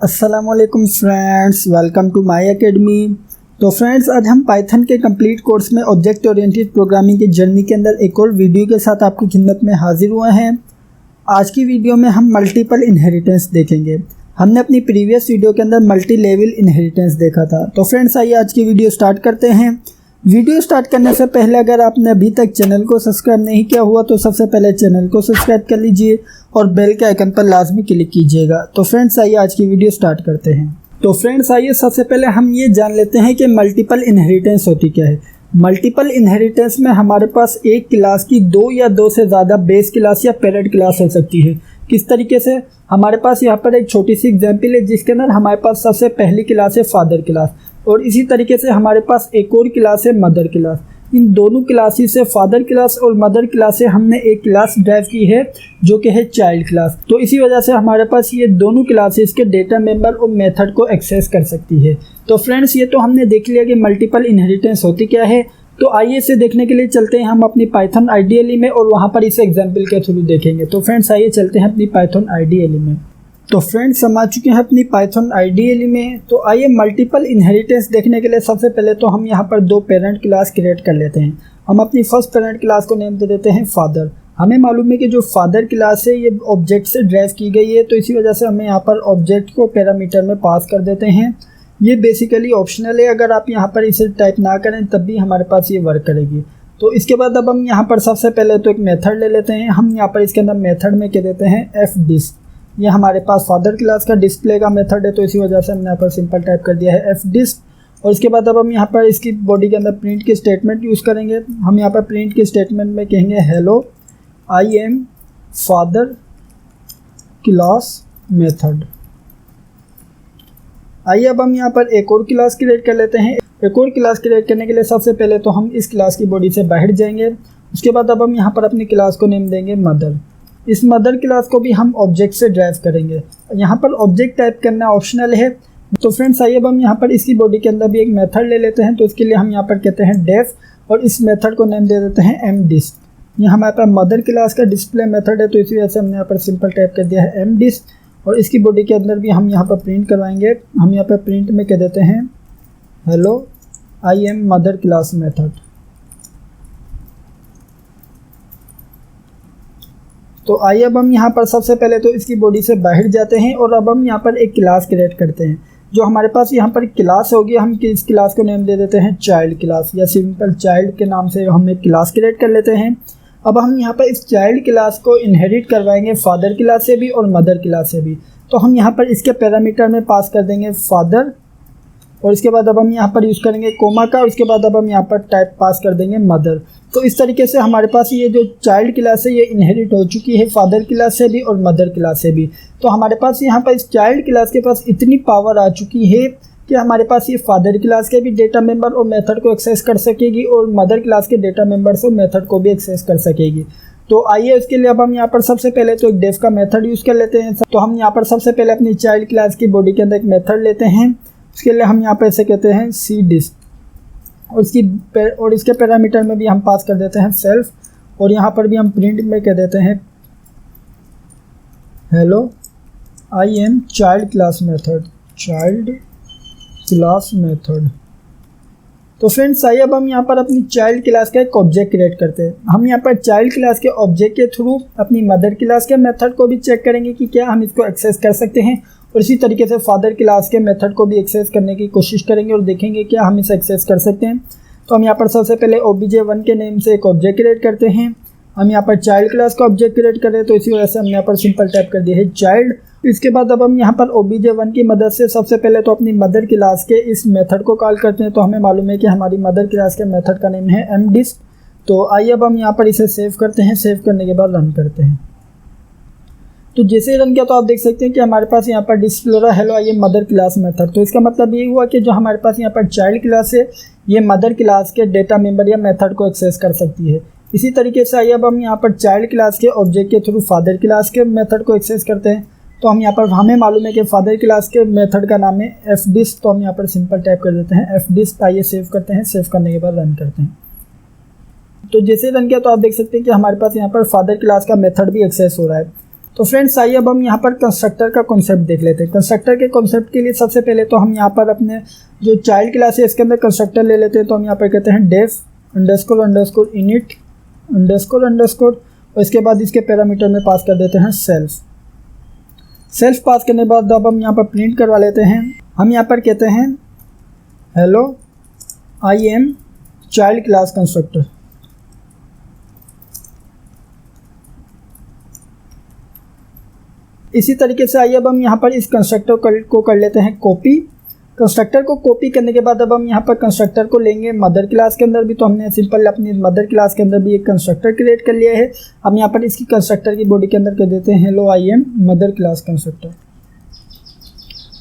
अस्सलामुअलैकुम friends, welcome to my academy. तो friends, आज हम पाइथन के कंप्लीट कोर्स में ऑब्जेक्ट ओरिएंटेड प्रोग्रामिंग की जर्नी के अंदर एक और वीडियो के साथ आपकी खिदमत में हाजिर हुए हैं। आज की वीडियो में हम मल्टीपल इनहेरिटेंस देखेंगे। हमने अपनी प्रीवियस वीडियो के अंदर मल्टी लेवल इनहेरिटेंस देखा था। तो फ्रेंड्स, आइए आज की वीडियो स्टार्ट करते हैं। वीडियो स्टार्ट करने से पहले अगर आपने अभी तक चैनल को सब्सक्राइब नहीं किया हुआ तो सबसे पहले चैनल को सब्सक्राइब कर लीजिए और बेल के आइकन पर लाजमी क्लिक कीजिएगा। तो फ्रेंड्स, आइए आज की वीडियो स्टार्ट करते हैं। तो फ्रेंड्स, आइए सबसे पहले हम ये जान लेते हैं कि मल्टीपल इनहेरिटेंस होती क्या है। मल्टीपल इनहेरिटेंस में हमारे पास एक क्लास की दो या दो से ज़्यादा बेस क्लास या पेरेंट क्लास हो सकती है। किस तरीके से? हमारे पास यहाँ पर एक छोटी सी एग्जाम्पल है जिसके अंदर हमारे पास सबसे पहली क्लास है फादर क्लास, और इसी तरीके से हमारे पास एक और क्लास है मदर क्लास। इन दोनों क्लासेस से, फादर क्लास और मदर क्लास से, हमने एक क्लास ड्राइव की है जो कि है चाइल्ड क्लास। तो इसी वजह से हमारे पास ये दोनों क्लासेस के डेटा मेंबर और मेथड को एक्सेस कर सकती है। तो फ्रेंड्स, ये तो हमने देख लिया कि मल्टीपल इनहेरिटेंस होती क्या है। तो आइए इसे देखने के लिए चलते हैं हम अपनी पाइथन आईडीएलई में और वहाँ पर इसे एग्जाम्पल के थ्रू देखेंगे। तो फ्रेंड्स, आइए चलते हैं अपनी पाइथन आईडीएलई में। तो फ्रेंड्स, हम आ चुके हैं अपनी पाइथन आईडीएलई में। तो आइए मल्टीपल इनहेरिटेंस देखने के लिए सबसे पहले तो हम यहाँ पर दो पेरेंट क्लास क्रिएट कर लेते हैं। हम अपनी फर्स्ट पेरेंट क्लास को नेम दे देते हैं फादर। हमें मालूम है कि जो फादर क्लास है ये ऑब्जेक्ट से ड्राइव की गई है, तो इसी वजह से हमें यहाँ पर ऑब्जेक्ट को पैरामीटर में पास कर देते हैं। ये बेसिकली ऑप्शनल है, अगर आप यहाँ पर इसे टाइप ना करें तब भी हमारे पास ये वर्क करेगी। तो इसके बाद अब हम यहाँ पर सबसे पहले तो एक मेथड ले लेते हैं। हम यहाँ पर इसके अंदर मेथड में कह देते हैं fdist। ये हमारे पास फादर क्लास का डिस्प्ले का मेथड है, तो इसी वजह से हमने यहाँ पर सिंपल टाइप कर दिया है fdist। और इसके बाद अब हम यहाँ पर इसकी बॉडी के अंदर प्रिंट की स्टेटमेंट यूज़ करेंगे। हम यहाँ पर प्रिंट की स्टेटमेंट में कहेंगे hello I am father class method. आइए अब हम यहाँ पर एक और क्लास क्रिएट कर लेते हैं। एक और क्लास क्रिएट करने के लिए सबसे पहले तो हम इस क्लास की बॉडी से बाहर जाएंगे। उसके बाद अब हम यहाँ पर अपनी क्लास को नेम देंगे मदर। इस मदर क्लास को भी हम ऑब्जेक्ट से ड्राइव करेंगे। यहाँ पर ऑब्जेक्ट टाइप करना ऑप्शनल है। तो फ्रेंड्स, आइए अब हम यहाँ पर इसकी बॉडी के अंदर भी एक मेथड ले लेते हैं। तो इसके लिए हम यहाँ पर कहते हैं डेफ और इस मेथड को नेम दे देते हैं mdist। ये हमारे पास मदर क्लास का डिस्प्ले मेथड है, तो इसी वजह से हमने यहाँ पर सिंपल टाइप कर दिया है mdist। और इसकी बॉडी के अंदर भी हम यहाँ पर प्रिंट करवाएंगे। हम यहाँ पर प्रिंट में कह देते हैं hello I am mother class method. तो आइए अब हम यहाँ पर सबसे पहले तो इसकी बॉडी से बाहर जाते हैं और अब हम यहाँ पर एक क्लास क्रिएट करते हैं। जो हमारे पास यहाँ पर क्लास होगी, हम इस क्लास को नेम दे देते हैं चाइल्ड क्लास, या सिंपल चाइल्ड के नाम से हम एक क्लास क्रिएट कर लेते हैं। अब हम यहाँ पर इस चाइल्ड क्लास को इनहेरिट करवाएंगे फादर क्लास से भी और मदर क्लास से भी। तो हम यहाँ पर इसके पैरामीटर में पास कर देंगे फादर, और इसके बाद अब हम यहाँ पर यूज़ करेंगे कोमा का, और इसके बाद अब हम यहाँ पर टाइप पास कर देंगे मदर। तो इस तरीके से हमारे पास ये जो चाइल्ड क्लास है ये इनहेरिट हो चुकी है फादर क्लास से भी और मदर क्लास से भी। तो हमारे पास यहाँ पर इस चाइल्ड क्लास के पास इतनी पावर आ चुकी है कि हमारे पास ये फादर क्लास के भी डेटा मेंबर और मेथड को एक्सेस कर सकेगी और मदर क्लास के डेटा मेंबर्स और मेथड को भी एक्सेस कर सकेगी। तो आइए उसके लिए अब हम यहाँ पर सबसे पहले तो एक डेफ का मेथड यूज़ कर लेते हैं। तो हम यहाँ पर सबसे पहले अपनी चाइल्ड क्लास की बॉडी के अंदर एक मेथड लेते हैं। उसके लिए हम यहाँ पर इसे कहते हैं cdist, और इसके पैरामीटर में भी हम पास कर देते हैं सेल्फ, और यहाँ पर भी हम प्रिंट में कह देते हैं hello I am child class method, child class method. तो फ्रेंड्स, आइए अब हम यहाँ पर अपनी चाइल्ड क्लास का एक ऑब्जेक्ट क्रिएट करते हैं। हम यहाँ पर चाइल्ड क्लास के ऑब्जेक्ट के थ्रू अपनी मदर क्लास के मेथड को भी चेक करेंगे कि क्या हम इसको एक्सेस कर सकते हैं, और इसी तरीके से फादर क्लास के मेथड को भी एक्सेस करने की कोशिश करेंगे और देखेंगे क्या हम इसे एक्सेस कर सकते हैं। तो हम यहाँ पर सबसे पहले obj1 के नेम से एक ऑब्जेक्ट क्रिएट करते हैं। हम यहाँ पर चाइल्ड क्लास का ऑब्जेक्ट क्रिएट कर रहे हैं, तो इसी वजह से हम यहाँ पर सिंपल टाइप कर दिया है चाइल्ड। इसके बाद अब हम यहाँ पर obj1 की मदद से सबसे पहले तो अपनी मदर क्लास के इस मेथड को कॉल करते हैं। तो हमें मालूम है कि हमारी मदर क्लास के मेथड का नेम है mdist। तो आइए अब हम यहाँ पर इसे सेव करते हैं। सेव करने के बाद रन करते हैं। तो जैसे रन किया तो आप देख सकते हैं कि हमारे पास यहाँ पर डिस्प्ले हो रहा है hello I am mother class method. तो इसका मतलब ये हुआ कि जो हमारे पास यहाँ पर चाइल्ड क्लास है ये मदर क्लास के डेटा मेंबर या मेथड को एक्सेस कर सकती है। इसी तरीके से आइए अब हम यहाँ पर चाइल्ड क्लास के ऑब्जेक्ट के थ्रू फादर क्लास के मेथड को एक्सेस करते हैं। तो हम यहाँ पर हमें मालूम है कि फादर क्लास के मेथड का नाम है fdist। तो हम यहाँ पर सिंपल टाइप कर देते हैं fdist। आइए सेव करते हैं। सेव करने के बाद रन करते हैं। तो जैसे रन किया तो आप देख सकते हैं कि हमारे पास यहाँ पर फादर क्लास का मेथड भी एक्सेस हो रहा है। तो फ्रेंड्स आइए अब हम यहाँ पर कंस्ट्रक्टर का कॉन्सेप्ट देख लेते हैं। कंस्ट्रक्टर के कॉन्सेप्ट के लिए सबसे पहले तो हम यहाँ पर अपने जो चाइल्ड क्लास है इसके अंदर कंस्ट्रक्टर ले लेते हैं। तो हम यहाँ पर कहते हैं डेफ अंडरस्कोर इनिट अंडरस्कोर और इसके बाद इसके पैरामीटर में पास कर देते हैं सेल्फ पास करने के बाद अब हम यहाँ पर प्रिंट करवा लेते हैं। हम यहाँ पर कहते हैं hello I am child class constructor. इसी तरीके से आइए अब हम यहाँ पर इस कंस्ट्रक्टर को कर लेते हैं कॉपी। कंस्ट्रक्टर को कॉपी करने के बाद अब हम यहाँ पर कंस्ट्रक्टर को लेंगे मदर क्लास के अंदर भी। तो हमने सिंपल अपनी मदर क्लास के अंदर भी एक कंस्ट्रक्टर क्रिएट कर लिया है। हम यहाँ पर इसकी कंस्ट्रक्टर की बॉडी के अंदर कर देते हैं hello I am mother class constructor.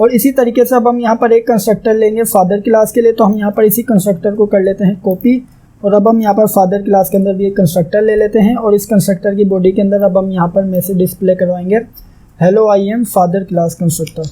और इसी तरीके से अब हम यहाँ पर एक कंस्ट्रक्टर लेंगे फादर क्लास के लिए। तो हम यहाँ पर इसी कंस्ट्रक्टर को कर लेते हैं कॉपी और अब हम यहाँ पर फादर क्लास के अंदर भी एक कंस्ट्रक्टर ले लेते हैं और इस कंस्ट्रक्टर की बॉडी के अंदर अब हम यहाँ पर मैसेज डिस्प्ले करवाएंगे hello I am father class constructor.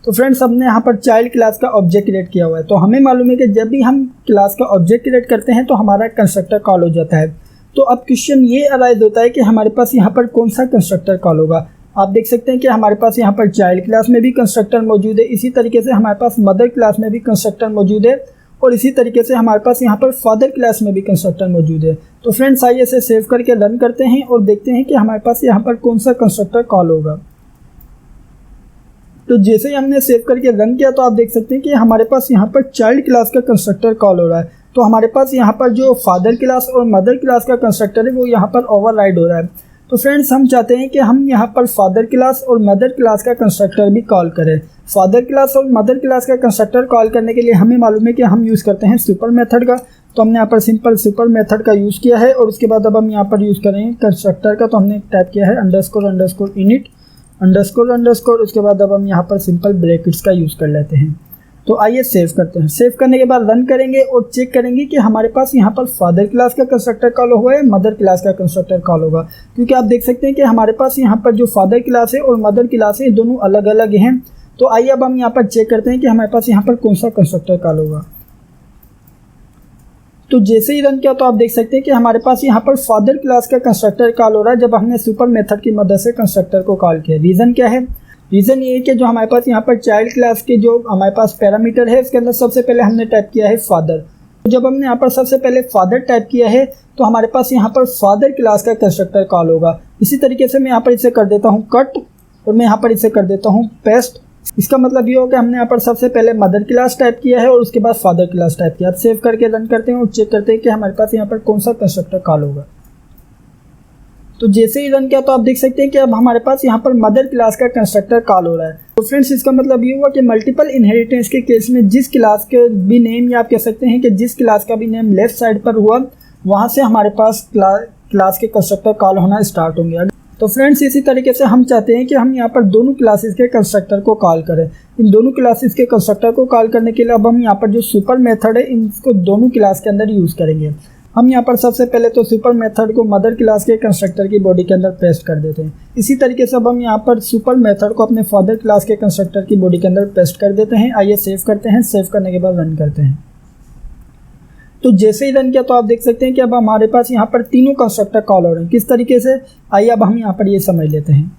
तो फ्रेंड्स हमने यहाँ पर चाइल्ड क्लास का ऑब्जेक्ट क्रिएट किया हुआ है। तो हमें मालूम है कि जब भी हम क्लास का ऑब्जेक्ट क्रिएट करते हैं तो हमारा कंस्ट्रक्टर कॉल हो जाता है। तो अब क्वेश्चन ये अराइज होता है कि हमारे पास यहाँ पर कौन सा कंस्ट्रक्टर कॉल होगा। आप देख सकते हैं कि हमारे पास यहाँ पर चाइल्ड क्लास में भी कंस्ट्रक्टर मौजूद है, इसी तरीके से हमारे पास मदर क्लास में भी कंस्ट्रक्टर मौजूद है और इसी तरीके से हमारे पास यहाँ पर फादर क्लास में भी कंस्ट्रक्टर मौजूद है। तो फ्रेंड्स आइए इसे सेव करके रन करते हैं और देखते हैं कि हमारे पास यहाँ पर कौन सा कंस्ट्रक्टर कॉल होगा। तो जैसे ही हमने सेव करके रन किया तो आप देख सकते हैं कि हमारे पास यहाँ पर चाइल्ड क्लास का कंस्ट्रक्टर कॉल हो रहा है। तो हमारे पास यहाँ पर जो फादर क्लास और मदर क्लास का कंस्ट्रक्टर है वो यहाँ पर ओवरराइड हो रहा है। तो फ्रेंड्स हम चाहते हैं कि हम यहाँ पर फादर क्लास और मदर क्लास का कंस्ट्रक्टर भी कॉल करें। फादर क्लास और मदर क्लास का कंस्ट्रक्टर कॉल करने के लिए हमें मालूम है कि हम यूज़ करते हैं सुपर मेथड का। तो हमने यहाँ पर सिंपल सुपर मेथड का यूज़ किया है और उसके बाद अब हम यहाँ पर यूज़ करेंगे कंस्ट्रक्टर का। तो हमने टाइप किया है अंडरस्कोर इनिट अंडरस्कोर उसके बाद अब हम यहाँ पर सिंपल ब्रैकेट्स का यूज़ कर लेते हैं। तो आइए सेव करते हैं। सेव करने के बाद रन करेंगे और चेक करेंगे कि हमारे पास यहाँ पर फादर क्लास का कंस्ट्रक्टर कॉल हुआ है, मदर क्लास का कंस्ट्रक्टर कॉल होगा। क्योंकि आप देख सकते हैं कि हमारे पास यहाँ पर जो फादर क्लास है और मदर क्लास है दोनों अलग अलग हैं। तो आइए अब हम यहाँ पर चेक करते हैं कि हमारे पास यहाँ पर कौन सा कंस्ट्रक्टर कॉल होगा। तो जैसे ही रन किया तो आप देख सकते हैं कि हमारे पास यहाँ पर फादर क्लास का कंस्ट्रक्टर कॉल हो रहा है जब हमने सुपर मेथड की मदद से कंस्ट्रक्टर को कॉल किया। रीज़न क्या है? रीज़न ये है कि जो हमारे पास यहाँ पर चाइल्ड क्लास के जो हमारे पास पैरामीटर है इसके अंदर सबसे पहले हमने टाइप किया है फादर। तो जब हमने यहाँ पर सबसे पहले फादर टाइप किया है तो हमारे पास यहाँ पर फादर क्लास का कंस्ट्रक्टर कॉल होगा। इसी तरीके से मैं यहाँ पर इसे कर देता हूँ कट और मैं यहाँ पर इसे कर देता हूँ पेस्ट। इसका मतलब ये होगा हमने यहाँ पर सबसे पहले मदर क्लास टाइप किया है और उसके बाद फादर क्लास टाइप किया। अब सेव करके रन करते हैं और चेक करते हैं कि हमारे पास यहाँ पर कौन सा कंस्ट्रक्टर कॉल होगा। तो जैसे ही रन किया तो आप देख सकते हैं कि अब हमारे पास यहाँ पर मदर क्लास का कंस्ट्रक्टर कॉल हो रहा है। तो फ्रेंड्स इसका मतलब ये हुआ कि मल्टीपल इनहेरिटेंस के केस में जिस क्लास के भी नेम या आप कह सकते हैं कि जिस क्लास का भी नेम लेफ्ट साइड पर हुआ वहाँ से हमारे पास क्लास के कंस्ट्रक्टर कॉल होना स्टार्ट होंगे। तो फ्रेंड्स इसी तरीके से हम चाहते हैं कि हम यहाँ पर दोनों क्लासेस के कंस्ट्रक्टर को कॉल करें। इन दोनों क्लासेस के कंस्ट्रक्टर को कॉल करने के लिए अब हम यहाँ पर जो सुपर मेथड है इनको दोनों क्लास के अंदर यूज़ करेंगे। हम यहाँ पर सबसे पहले तो सुपर मेथड को मदर क्लास के कंस्ट्रक्टर की बॉडी के अंदर पेस्ट कर देते हैं। इसी तरीके से अब हम यहाँ पर सुपर मेथड को अपने फादर क्लास के कंस्ट्रक्टर की बॉडी के अंदर पेस्ट कर देते हैं। आइए सेव करते हैं। सेव करने के बाद रन करते हैं। तो जैसे ही रन किया तो आप देख सकते हैं कि अब हमारे पास यहाँ पर तीनों कंस्ट्रक्टर कॉल हो रहे हैं। किस तरीके से, आइए अब हम यहाँ पर ये समझ लेते हैं।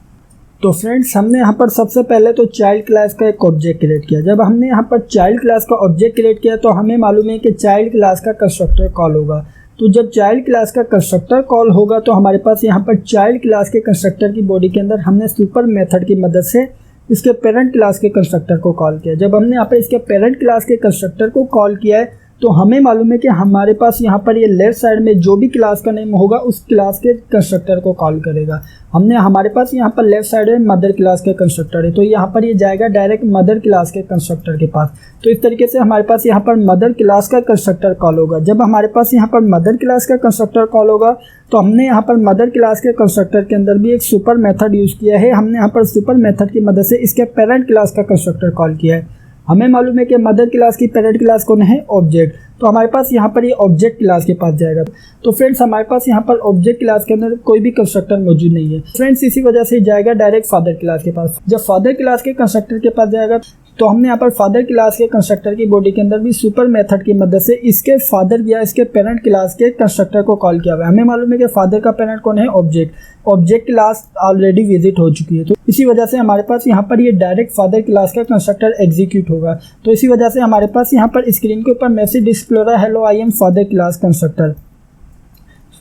तो फ्रेंड्स हमने यहाँ पर सबसे पहले तो चाइल्ड क्लास का एक ऑब्जेक्ट क्रिएट किया। जब हमने यहाँ पर चाइल्ड क्लास का ऑब्जेक्ट क्रिएट किया तो हमें मालूम है कि चाइल्ड क्लास का कंस्ट्रक्टर कॉल होगा। तो जब चाइल्ड क्लास का कंस्ट्रक्टर कॉल होगा तो हमारे पास यहाँ पर चाइल्ड क्लास के कंस्ट्रक्टर की बॉडी के अंदर हमने सुपर मेथड की मदद से इसके पेरेंट क्लास के कंस्ट्रक्टर को कॉल किया। जब हमने यहाँ पर इसके पेरेंट क्लास के कंस्ट्रक्टर को कॉल किया है तो हमें मालूम है कि हमारे पास यहाँ पर ये लेफ्ट साइड में जो भी क्लास का नेम होगा उस क्लास के कंस्ट्रक्टर को कॉल करेगा। हमारे पास यहाँ पर लेफ्ट साइड में मदर क्लास के कंस्ट्रक्टर है तो यहाँ पर ये जाएगा डायरेक्ट मदर क्लास के कंस्ट्रक्टर के पास। तो इस तरीके से हमारे पास यहाँ पर मदर क्लास का कंस्ट्रक्टर कॉल होगा। जब हमारे पास यहाँ पर मदर क्लास का कंस्ट्रक्टर कॉल होगा तो हमने यहाँ पर मदर क्लास के कंस्ट्रक्टर के अंदर भी एक सुपर मेथड यूज़ किया है। हमने यहाँ पर सुपर मेथड की मदद से इसके पेरेंट क्लास का कंस्ट्रक्टर कॉल किया है। हमें मालूम है कि मदर क्लास की पेरेंट क्लास कौन है, ऑब्जेक्ट। तो हमारे पास यहाँ पर ये ऑब्जेक्ट क्लास के पास जाएगा। तो फ्रेंड्स हमारे पास यहाँ पर ऑब्जेक्ट क्लास के अंदर कोई भी कंस्ट्रक्टर मौजूद नहीं है। फ्रेंड्स इसी वजह से जाएगा डायरेक्ट फादर क्लास के पास। जब फादर क्लास के कंस्ट्रक्टर के पास जाएगा तो हमने यहाँ पर फादर क्लास के कंस्ट्रक्टर की बॉडी के अंदर भी सुपर मेथड की मदद से इसके फादर या इसके पेरेंट क्लास के कंस्ट्रक्टर को कॉल किया हुआ है। हमें मालूम है कि फादर का पेरेंट कौन है, ऑब्जेक्ट क्लास ऑलरेडी विजिट हो चुकी है, तो इसी वजह से हमारे पास यहाँ पर ये डायरेक्ट फादर क्लास का कंस्ट्रक्टर एग्जीक्यूट होगा। तो इसी वजह से हमारे पास यहाँ पर स्क्रीन के ऊपर मैसेज डिस्प्ले हो रहा है, hello I am father class constructor.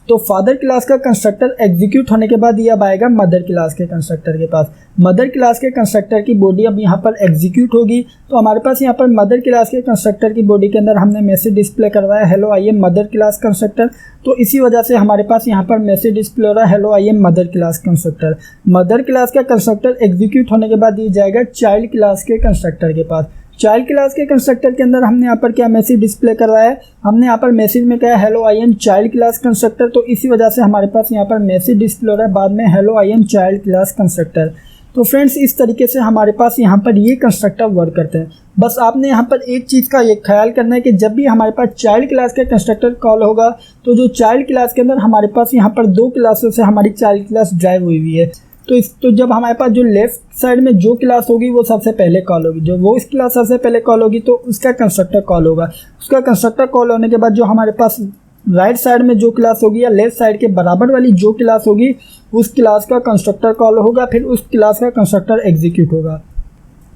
तो फादर क्लास का कंस्ट्रक्टर एग्जीक्यूट होने के बाद ये अब आएगा मदर क्लास के कंस्ट्रक्टर के पास। मदर क्लास के कंस्ट्रक्टर की बॉडी अब यहाँ पर एग्जीक्यूट होगी। तो हमारे पास यहाँ पर मदर क्लास के कंस्ट्रक्टर की बॉडी के अंदर हमने मैसेज डिस्प्ले करवाया, hello I am mother class constructor. तो इसी वजह से हमारे पास यहाँ पर मैसेज डिस्प्ले हो रहा है, hello I am mother class constructor. Mother class का कंस्ट्रक्टर एग्जीक्यूट होने के बाद ये जाएगा चाइल्ड क्लास के कंस्ट्रक्टर के पास। चाइल्ड क्लास के कंस्ट्रक्टर के अंदर हमने यहाँ पर क्या मैसेज डिस्प्ले करवाया है, हमने यहाँ पर मैसेज में क्या है, hello I am child class constructor. तो इसी वजह से हमारे पास यहाँ पर मैसेज डिस्प्ले हो रहा है बाद में, hello I am child class constructor. तो फ्रेंड्स इस तरीके से हमारे पास यहाँ पर ये कंस्ट्रक्टर वर्क करते हैं। बस आपने यहाँ पर एक चीज़ का ये ख्याल करना है कि जब भी हमारे पास चाइल्ड क्लास का कंस्ट्रक्टर कॉल होगा तो जो चाइल्ड क्लास के अंदर हमारे पास यहाँ पर 2 क्लासों से हमारी चाइल्ड क्लास ड्राइव हुई है। तो जब हमारे पास जो लेफ्ट साइड में जो क्लास होगी वो सबसे पहले कॉल होगी, जो वो इस क्लास सबसे पहले कॉल होगी तो उसका कंस्ट्रक्टर कॉल होगा। उसका कंस्ट्रक्टर कॉल होने के बाद जो हमारे पास राइट साइड में जो क्लास होगी या लेफ्ट साइड के बराबर वाली जो क्लास होगी उस क्लास का कंस्ट्रक्टर कॉल होगा, फिर उस क्लास का कंस्ट्रक्टर एग्जीक्यूट होगा।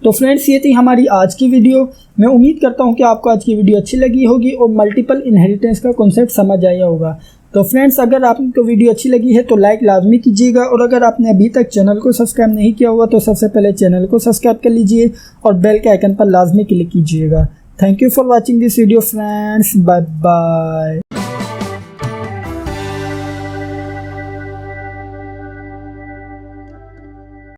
तो फ्रेंड्स ये थी हमारी आज की वीडियो। मैं उम्मीद करता हूँ कि आपको आज की वीडियो अच्छी लगी होगी और मल्टीपल इनहेरिटेंस का कॉन्सेप्ट समझ आया होगा। तो फ्रेंड्स अगर आपको वीडियो अच्छी लगी है तो लाइक लाजमी कीजिएगा, और अगर आपने अभी तक चैनल को सब्सक्राइब नहीं किया हुआ तो सबसे पहले चैनल को सब्सक्राइब कर लीजिए और बेल के आइकन पर लाजमी क्लिक कीजिएगा। Thank you for watching this video friends, bye bye.